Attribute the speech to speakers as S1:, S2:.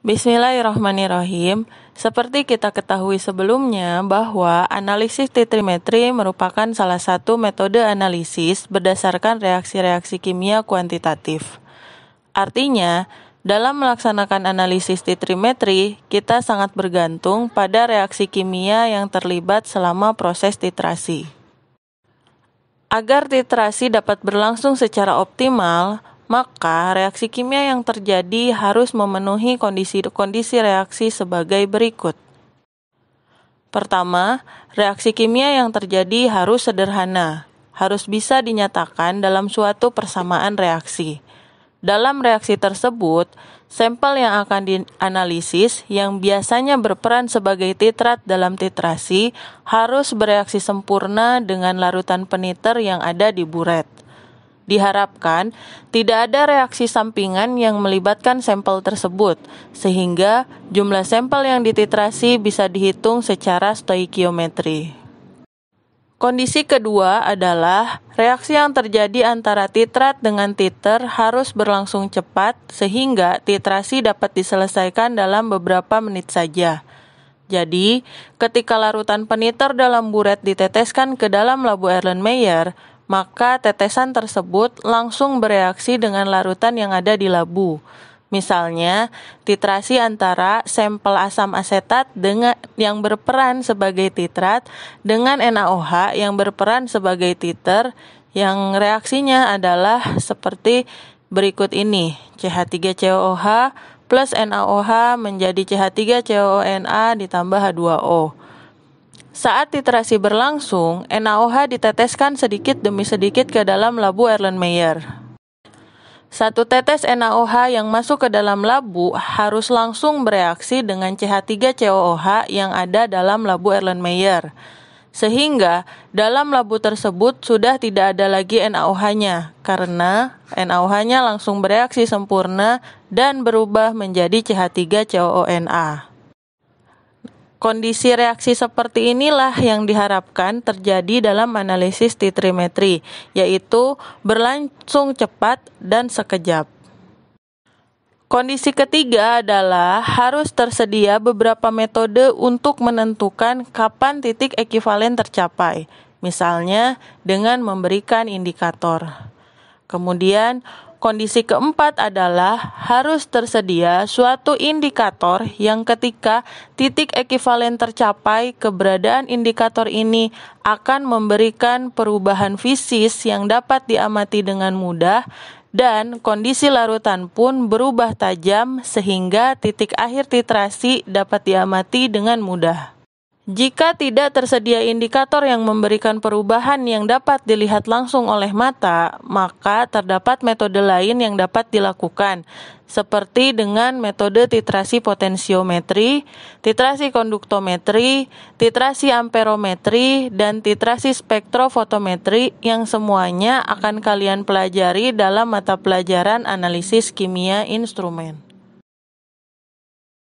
S1: Bismillahirrahmanirrahim. Seperti kita ketahui sebelumnya bahwa analisis titrimetri merupakan salah satu metode analisis berdasarkan reaksi-reaksi kimia kuantitatif. Artinya, dalam melaksanakan analisis titrimetri, kita sangat bergantung pada reaksi kimia yang terlibat selama proses titrasi. Agar titrasi dapat berlangsung secara optimal, maka reaksi kimia yang terjadi harus memenuhi kondisi-kondisi reaksi sebagai berikut. Pertama, reaksi kimia yang terjadi harus sederhana, harus bisa dinyatakan dalam suatu persamaan reaksi. Dalam reaksi tersebut, sampel yang akan dianalisis yang biasanya berperan sebagai titrat dalam titrasi harus bereaksi sempurna dengan larutan peniter yang ada di buret. Diharapkan tidak ada reaksi sampingan yang melibatkan sampel tersebut, sehingga jumlah sampel yang dititrasi bisa dihitung secara stoikiometri. Kondisi kedua adalah reaksi yang terjadi antara titrat dengan titer harus berlangsung cepat sehingga titrasi dapat diselesaikan dalam beberapa menit saja. Jadi, ketika larutan peniter dalam buret diteteskan ke dalam labu Erlenmeyer, maka tetesan tersebut langsung bereaksi dengan larutan yang ada di labu. Misalnya, titrasi antara sampel asam asetat dengan yang berperan sebagai titrat dengan NaOH yang berperan sebagai titer, yang reaksinya adalah seperti berikut ini. CH3COOH plus NaOH menjadi CH3COONa ditambah H2O. Saat titrasi berlangsung, NaOH diteteskan sedikit demi sedikit ke dalam labu Erlenmeyer. Satu tetes NaOH yang masuk ke dalam labu harus langsung bereaksi dengan CH3COOH yang ada dalam labu Erlenmeyer. Sehingga dalam labu tersebut sudah tidak ada lagi NaOH-nya, karena NaOH-nya langsung bereaksi sempurna dan berubah menjadi CH3COONa. Kondisi reaksi seperti inilah yang diharapkan terjadi dalam analisis titrimetri, yaitu berlangsung cepat dan sekejap. Kondisi ketiga adalah harus tersedia beberapa metode untuk menentukan kapan titik ekivalen tercapai, misalnya dengan memberikan indikator. Kemudian, kondisi keempat adalah harus tersedia suatu indikator yang ketika titik ekivalen tercapai, keberadaan indikator ini akan memberikan perubahan fisis yang dapat diamati dengan mudah dan kondisi larutan pun berubah tajam sehingga titik akhir titrasi dapat diamati dengan mudah. Jika tidak tersedia indikator yang memberikan perubahan yang dapat dilihat langsung oleh mata, maka terdapat metode lain yang dapat dilakukan, seperti dengan metode titrasi potensiometri, titrasi konduktometri, titrasi amperometri, dan titrasi spektrofotometri yang semuanya akan kalian pelajari dalam mata pelajaran analisis kimia instrumen.